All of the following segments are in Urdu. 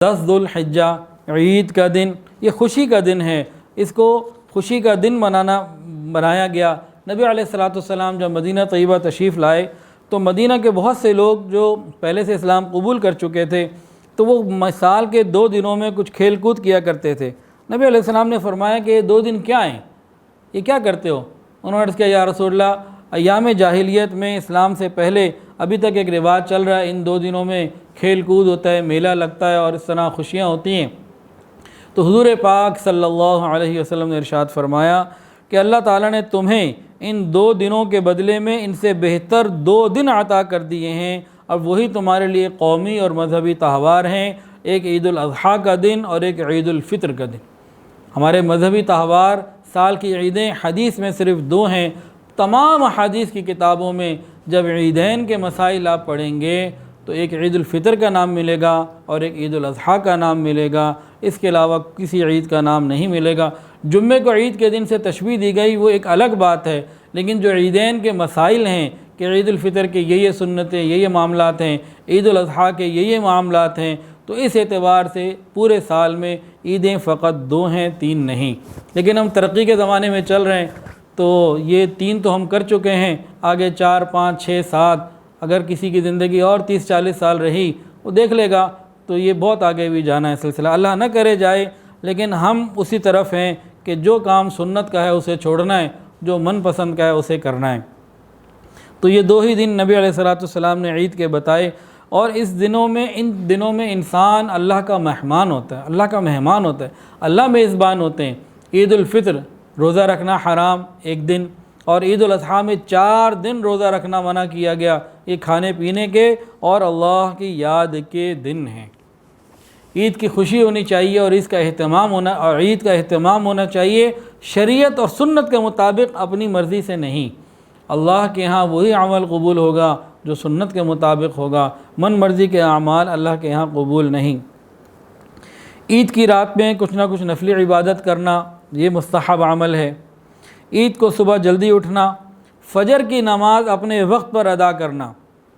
10 ذوالحجہ عید کا دن، یہ خوشی کا دن ہے، اس کو خوشی کا دن بنایا گیا۔ نبی علیہ الصلوۃ والسلام جب مدینہ طیبہ تشریف لائے تو مدینہ کے بہت سے لوگ جو پہلے سے اسلام قبول کر چکے تھے تو وہ سال کے 2 دنوں میں کچھ کھیل کود کیا کرتے تھے۔ نبی علیہ السلام نے فرمایا کہ یہ 2 دن کیا ہیں، یہ کیا کرتے ہو؟ انہوں نے عرض کیا یا رسول اللہ، ایام جاہلیت میں اسلام سے پہلے ابھی تک ایک رواج چل رہا ہے، ان 2 دنوں میں کھیل کود ہوتا ہے، میلہ لگتا ہے اور اس طرح خوشیاں ہوتی ہیں۔ تو حضور پاک صلی اللہ علیہ وسلم نے ارشاد فرمایا کہ اللہ تعالیٰ نے تمہیں ان 2 دنوں کے بدلے میں ان سے بہتر 2 دن عطا کر دیے ہیں، اور وہی تمہارے لیے قومی اور مذہبی تہوار ہیں، ایک عید الاضحیٰ کا دن اور ایک عید الفطر کا دن۔ ہمارے مذہبی تہوار، سال کی عیدیں حدیث میں صرف 2 ہیں۔ تمام حدیث کی کتابوں میں جب عیدین کے مسائل آپ پڑھیں گے تو ایک عید الفطر کا نام ملے گا اور ایک عید الاضحیٰ کا نام ملے گا، اس کے علاوہ کسی عید کا نام نہیں ملے گا۔ جمعے کو عید کے دن سے تشبیہ دی گئی وہ ایک الگ بات ہے، لیکن جو عیدین کے مسائل ہیں کہ عید الفطر کے یہ سنتیں، یہ معاملات ہیں، عید الاضحیٰ کے یہ معاملات ہیں، تو اس اعتبار سے پورے سال میں عیدیں فقط 2 ہیں، 3 نہیں۔ لیکن ہم ترقی کے زمانے میں چل رہے ہیں تو یہ 3 تو ہم کر چکے ہیں، آگے 4، 5، 6، 7، اگر کسی کی زندگی اور 30-40 سال رہی وہ دیکھ لے گا تو یہ بہت آگے بھی جانا ہے سلسلہ، اللہ نہ کرے جائے، لیکن ہم اسی طرف ہیں کہ جو کام سنت کا ہے اسے چھوڑنا ہے، جو من پسند کا ہے اسے کرنا ہے۔ تو یہ 2 ہی دن نبی علیہ الصلوۃ والسلام نے عید کے بتائے، اور ان دنوں میں انسان اللہ کا مہمان ہوتا ہے، اللہ کا مہمان ہوتا ہے، اللہ میزبان ہوتے ہیں۔ عید الفطر روزہ رکھنا حرام 1 دن، اور عید الاضحیٰ میں 4 دن روزہ رکھنا منع کیا گیا، یہ کھانے پینے کے اور اللہ کی یاد کے دن ہیں۔ عید کی خوشی ہونی چاہیے اور عید کا اہتمام ہونا چاہیے شریعت اور سنت کے مطابق، اپنی مرضی سے نہیں۔ اللہ کے ہاں وہی عمل قبول ہوگا جو سنت کے مطابق ہوگا، من مرضی کے اعمال اللہ کے ہاں قبول نہیں۔ عید کی رات میں کچھ نہ کچھ نفلی عبادت کرنا یہ مستحب عمل ہے۔ عید کو صبح جلدی اٹھنا، فجر کی نماز اپنے وقت پر ادا کرنا۔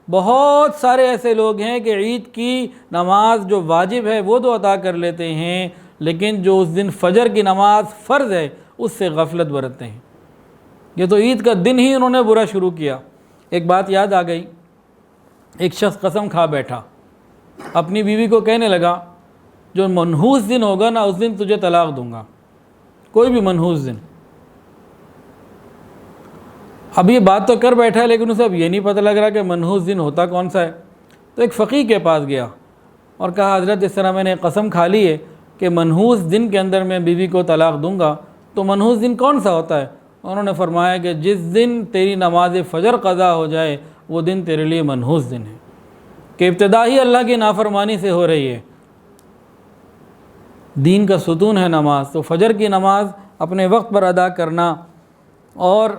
بہت سارے ایسے لوگ ہیں کہ عید کی نماز جو واجب ہے وہ تو ادا کر لیتے ہیں، لیکن جو اس دن فجر کی نماز فرض ہے اس سے غفلت برتتے ہیں۔ یہ تو عید کا دن ہی انہوں نے برا شروع کیا۔ ایک بات یاد آ گئی، ایک شخص قسم کھا بیٹھا، اپنی بیوی کو کہنے لگا جو منحوس دن ہوگا نا اس دن تجھے طلاق دوں گا، کوئی بھی منحوس دن۔ اب یہ بات تو کر بیٹھا ہے لیکن اسے اب یہ نہیں پتہ لگ رہا کہ منحوس دن ہوتا کون سا ہے۔ تو ایک فقیہ کے پاس گیا اور کہا حضرت اس طرح میں نے قسم کھا لی ہے کہ منحوس دن کے اندر میں بیوی کو طلاق دوں گا، تو منحوس دن کون سا ہوتا ہے؟ انہوں نے فرمایا کہ جس دن تیری نماز فجر قضا ہو جائے وہ دن تیرے لیے منحوس دن ہے، کہ ابتدا ہی اللہ کی نافرمانی سے ہو رہی ہے۔ دین کا ستون ہے نماز، تو فجر کی نماز اپنے وقت پر ادا کرنا اور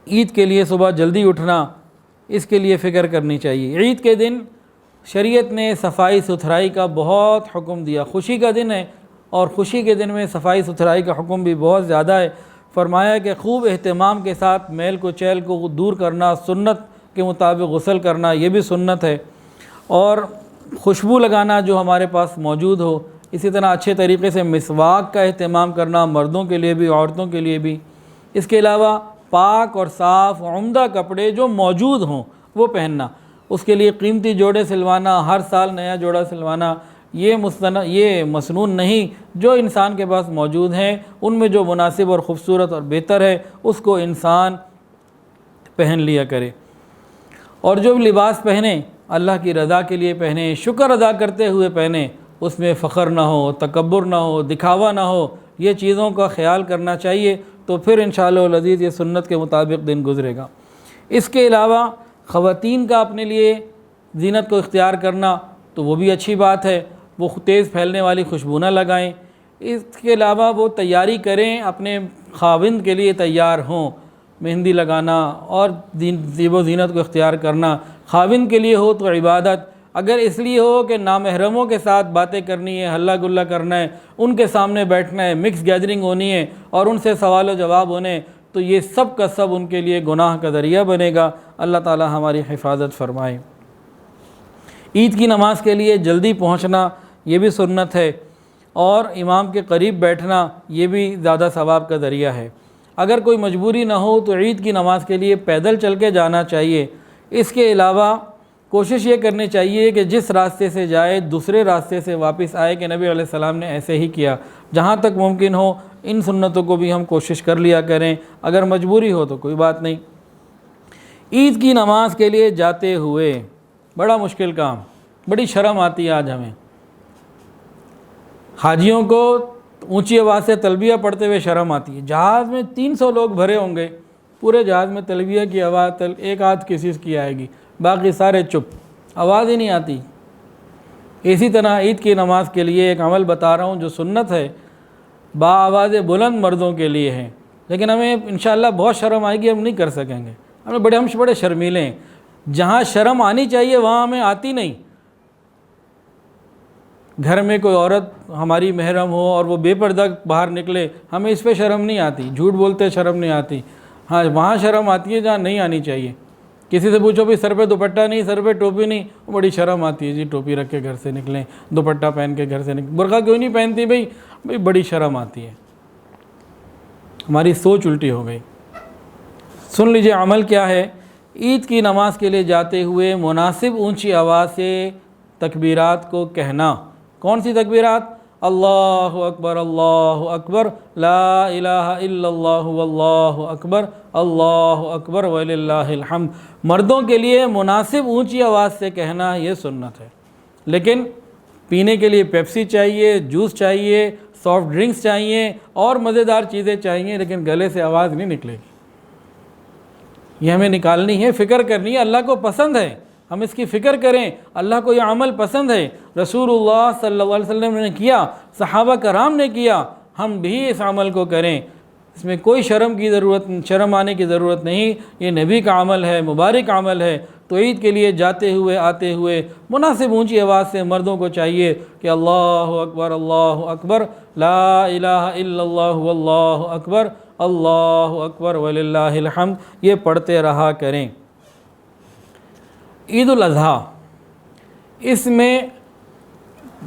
عید کے لیے صبح جلدی اٹھنا، اس کے لیے فکر کرنی چاہیے۔ عید کے دن شریعت نے صفائی ستھرائی کا بہت حکم دیا، خوشی کا دن ہے اور خوشی کے دن میں صفائی ستھرائی کا حکم بھی بہت زیادہ ہے۔ فرمایا کہ خوب اہتمام کے ساتھ میل کو چیل کو دور کرنا، سنت کے مطابق غسل کرنا یہ بھی سنت ہے، اور خوشبو لگانا جو ہمارے پاس موجود ہو، اسی طرح اچھے طریقے سے مسواک کا اہتمام کرنا، مردوں کے لیے بھی عورتوں کے لیے بھی۔ اس کے علاوہ پاک اور صاف عمدہ کپڑے جو موجود ہوں وہ پہننا، اس کے لیے قیمتی جوڑے سلوانا، ہر سال نیا جوڑا سلوانا یہ مسنون نہیں، جو انسان کے پاس موجود ہیں ان میں جو مناسب اور خوبصورت اور بہتر ہے اس کو انسان پہن لیا کرے، اور جو لباس پہنے اللہ کی رضا کے لیے پہنے، شکر ادا کرتے ہوئے پہنے، اس میں فخر نہ ہو، تکبر نہ ہو، دکھاوا نہ ہو، یہ چیزوں کا خیال کرنا چاہیے، تو پھر انشاءاللہ العزیز یہ سنت کے مطابق دن گزرے گا۔ اس کے علاوہ خواتین کا اپنے لیے زینت کو اختیار کرنا تو وہ بھی اچھی بات ہے، وہ تیز پھیلنے والی خوشبو نہ لگائیں۔ اس کے علاوہ وہ تیاری کریں، اپنے خاوند کے لیے تیار ہوں، مہندی لگانا اور زیب و زینت کو اختیار کرنا۔ خاوند کے لیے ہو تو عبادت، اگر اس لیے ہو کہ نامحرموں کے ساتھ باتیں کرنی ہے، ہلہ گلہ کرنا ہے، ان کے سامنے بیٹھنا ہے، مکس گیدرنگ ہونی ہے اور ان سے سوال و جواب ہونے، تو یہ سب کا سب ان کے لیے گناہ کا ذریعہ بنے گا۔ اللہ تعالی ہماری حفاظت فرمائے۔ عید کی نماز کے لیے جلدی پہنچنا یہ بھی سنت ہے، اور امام کے قریب بیٹھنا یہ بھی زیادہ ثواب کا ذریعہ ہے۔ اگر کوئی مجبوری نہ ہو تو عید کی نماز کے لیے پیدل چل کے جانا چاہیے۔ اس کے علاوہ کوشش یہ کرنی چاہیے کہ جس راستے سے جائے دوسرے راستے سے واپس آئے، کہ نبی علیہ السلام نے ایسے ہی کیا۔ جہاں تک ممکن ہو ان سنتوں کو بھی ہم کوشش کر لیا کریں، اگر مجبوری ہو تو کوئی بات نہیں۔ عید کی نماز کے لیے جاتے ہوئے بڑا مشکل کام، بڑی شرم آتی ہے آج ہمیں۔ حاجیوں کو اونچی آواز سے تلبیہ پڑھتے ہوئے شرم آتی ہے۔ جہاز میں 300 لوگ بھرے ہوں گے، پورے جہاز میں تلبیہ کی آواز ایک آدھ کسی کی آئے گی، باقی سارے چپ، آواز ہی نہیں آتی۔ اسی طرح عید کی نماز کے لیے ایک عمل بتا رہا ہوں جو سنت ہے، با آواز بلند مردوں کے لیے ہے، لیکن ہمیں انشاءاللہ بہت شرم آئے گی، ہم نہیں کر سکیں گے، ہم بڑے شرمیلے ہیں۔ جہاں شرم آنی چاہیے وہاں ہمیں آتی نہیں۔ گھر میں کوئی عورت ہماری محرم ہو اور وہ بے پردہ باہر نکلے، ہمیں اس پہ شرم نہیں آتی، جھوٹ بولتے شرم نہیں آتی۔ ہاں وہاں شرم آتی ہے جہاں نہیں آنی چاہیے۔ کسی سے پوچھو بھی سر پہ دوپٹہ نہیں، سر پہ ٹوپی نہیں، وہ بڑی شرم آتی ہے، جی ٹوپی رکھ کے گھر سے نکلیں، دوپٹہ پہن کے گھر سے نکلیں، برقع کیوں نہیں پہنتی بھئی بڑی شرم آتی ہے۔ ہماری سوچ الٹی ہو گئی۔ سن لیجئے عمل کیا ہے۔ عید کی نماز کے لیے جاتے ہوئے مناسب اونچی آواز سے تکبیرات کو کہنا۔ کون سی تکبیرات؟ اللہ اکبر، لا الہ الا اللہ واللہ اکبر وللہ الحمد۔ مردوں کے لیے مناسب اونچی آواز سے کہنا یہ سنت ہے، لیکن پینے کے لیے پیپسی چاہیے، جوس چاہیے، سافٹ ڈرنکس چاہیے اور مزیدار چیزیں چاہیے، لیکن گلے سے آواز نہیں نکلے گی۔ یہ ہمیں نکالنی ہے، فکر کرنی ہے، اللہ کو پسند ہے، ہم اس کی فکر کریں۔ اللہ کو یہ عمل پسند ہے، رسول اللہ صلی اللہ علیہ وسلم نے کیا، صحابہ کرام نے کیا، ہم بھی اس عمل کو کریں۔ اس میں کوئی شرم آنے کی ضرورت نہیں، یہ نبی کا عمل ہے، مبارک عمل ہے۔ تو عید کے لیے جاتے ہوئے آتے ہوئے مناسب اونچی آواز سے مردوں کو چاہیے کہ اللہ اکبر، لا الہ الا اللہ واللہ اکبر وللہ الحمد، یہ پڑھتے رہا کریں۔ عید الاضحیٰ، اس میں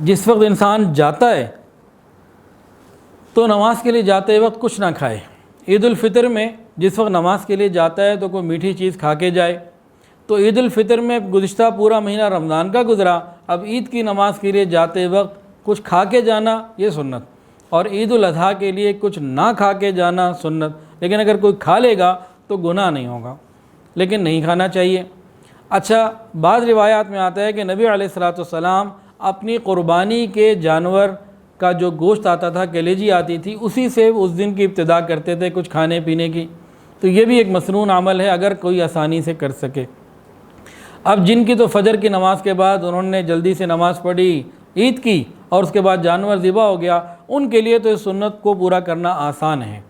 جس وقت انسان جاتا ہے تو نماز کے لیے جاتے وقت کچھ نہ کھائے۔ عید الفطر میں جس وقت نماز کے لیے جاتا ہے تو کوئی میٹھی چیز کھا کے جائے۔ تو عید الفطر میں گزشتہ پورا مہینہ رمضان کا گزرا، اب عید کی نماز کے لیے جاتے وقت کچھ کھا کے جانا یہ سنت، اور عید الاضحیٰ کے لیے کچھ نہ کھا کے جانا سنت۔ لیکن اگر کوئی کھا لے گا تو گناہ نہیں ہوگا، لیکن نہیں کھانا چاہیے۔ اچھا، بعض روایات میں آتا ہے کہ نبی علیہ السلام اپنی قربانی کے جانور کا جو گوشت آتا تھا، کلیجی آتی تھی، اسی سے اس دن کی ابتدا کرتے تھے کچھ کھانے پینے کی۔ تو یہ بھی ایک مسنون عمل ہے اگر کوئی آسانی سے کر سکے۔ اب جن کی تو فجر کی نماز کے بعد انہوں نے جلدی سے نماز پڑھی عید کی اور اس کے بعد جانور ذبح ہو گیا، ان کے لیے تو اس سنت کو پورا کرنا آسان ہے۔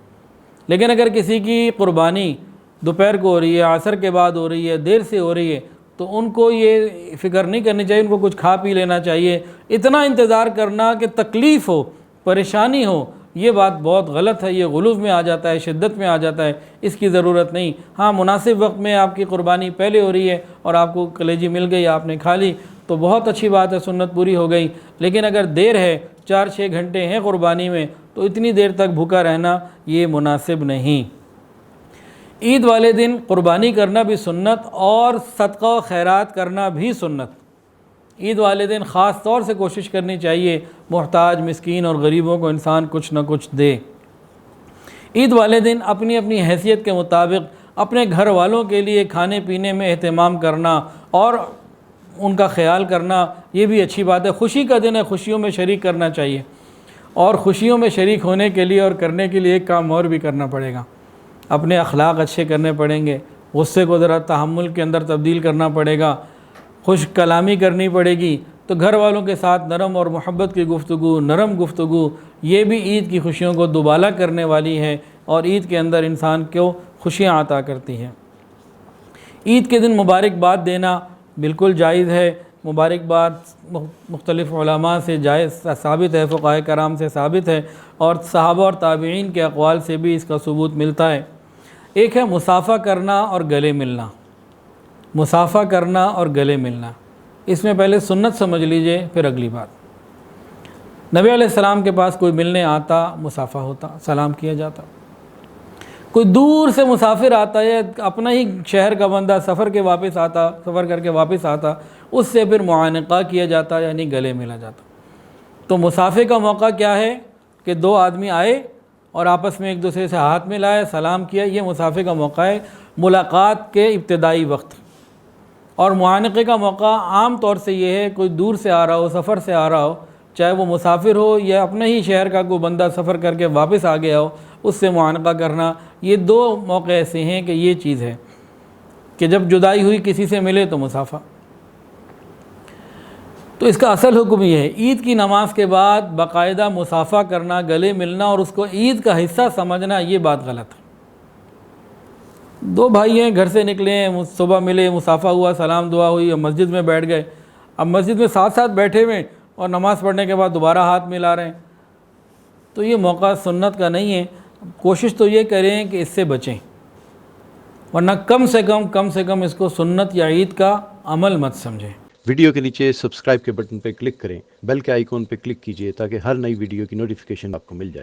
لیکن اگر کسی کی قربانی دوپہر کو ہو رہی ہے، عصر کے بعد ہو رہی ہے، دیر سے ہو رہی ہے، تو ان کو یہ فکر نہیں کرنی چاہیے، ان کو کچھ کھا پی لینا چاہیے۔ اتنا انتظار کرنا کہ تکلیف ہو، پریشانی ہو، یہ بات بہت غلط ہے، یہ غلو میں آ جاتا ہے، شدت میں آ جاتا ہے، اس کی ضرورت نہیں۔ ہاں مناسب وقت میں آپ کی قربانی پہلے ہو رہی ہے اور آپ کو کلیجی مل گئی، آپ نے کھا لی تو بہت اچھی بات ہے، سنت پوری ہو گئی۔ لیکن اگر دیر ہے، 4-6 گھنٹے ہیں قربانی میں، تو اتنی دیر تک بھوکا رہنا یہ مناسب نہیں۔ عید والے دن قربانی کرنا بھی سنت اور صدقہ و خیرات کرنا بھی سنت۔ عید والے دن خاص طور سے کوشش کرنی چاہیے محتاج، مسکین اور غریبوں کو انسان کچھ نہ کچھ دے۔ عید والے دن اپنی اپنی حیثیت کے مطابق اپنے گھر والوں کے لیے کھانے پینے میں اہتمام کرنا اور ان کا خیال کرنا یہ بھی اچھی بات ہے۔ خوشی کا دن ہے، خوشیوں میں شریک کرنا چاہیے، اور خوشیوں میں شریک ہونے کے لیے اور کرنے کے لیے ایک کام اور بھی کرنا پڑے گا، اپنے اخلاق اچھے کرنے پڑیں گے، غصے کو ذرا تحمل کے اندر تبدیل کرنا پڑے گا، خوش کلامی کرنی پڑے گی۔ تو گھر والوں کے ساتھ نرم اور محبت کی گفتگو، نرم گفتگو، یہ بھی عید کی خوشیوں کو دوبالا کرنے والی ہے اور عید کے اندر انسان کو خوشیاں عطا کرتی ہیں۔ عید کے دن مبارکباد دینا بالکل جائز ہے۔ مبارکباد مختلف علماء سے جائز ثابت ہے، فقہاء کرام سے ثابت ہے، اور صحابہ اور تابعین کے اقوال سے بھی اس کا ثبوت ملتا ہے۔ ایک ہے مصافحہ کرنا اور گلے ملنا۔ مصافحہ کرنا اور گلے ملنا، اس میں پہلے سنت سمجھ لیجئے، پھر اگلی بات۔ نبی علیہ السلام کے پاس کوئی ملنے آتا، مصافحہ ہوتا، سلام کیا جاتا۔ کوئی دور سے مسافر آتا ہے، اپنا ہی شہر کا بندہ سفر کر کے واپس آتا، اس سے پھر معانقہ کیا جاتا، یعنی گلے ملا جاتا۔ تو مسافر کا موقع کیا ہے کہ دو آدمی آئے اور آپس میں ایک دوسرے سے ہاتھ ملائے، سلام کیا، یہ مسافر کا موقع ہے، ملاقات کے ابتدائی وقت۔ اور معانقے کا موقع عام طور سے یہ ہے، کوئی دور سے آ رہا ہو، سفر سے آ رہا ہو، چاہے وہ مسافر ہو یا اپنے ہی شہر کا کوئی بندہ سفر کر کے واپس آ گیا ہو، اس سے معانقہ کرنا۔ یہ دو موقع ایسے ہیں کہ یہ چیز ہے کہ جب جدائی ہوئی کسی سے ملے تو مصافحہ۔ تو اس کا اصل حکم یہ ہے، عید کی نماز کے بعد باقاعدہ مصافحہ کرنا، گلے ملنا اور اس کو عید کا حصہ سمجھنا، یہ بات غلط ہے۔ دو بھائی ہیں، گھر سے نکلے ہیں، صبح ملے، مصافحہ ہوا، سلام دعا ہوئی اور مسجد میں بیٹھ گئے۔ اب مسجد میں ساتھ ساتھ بیٹھے ہوئے اور نماز پڑھنے کے بعد دوبارہ ہاتھ ملا رہے ہیں، تو یہ موقع سنت کا نہیں ہے۔ کوشش تو یہ کریں کہ اس سے بچیں، ورنہ کم سے کم اس کو سنت یا عید کا عمل مت سمجھیں۔ ویڈیو کے نیچے سبسکرائب کے بٹن پہ کلک کریں، بیل کے آئیکن پہ کلک کیجئے تاکہ ہر نئی ویڈیو کی نوٹیفیکیشن آپ کو مل جائے۔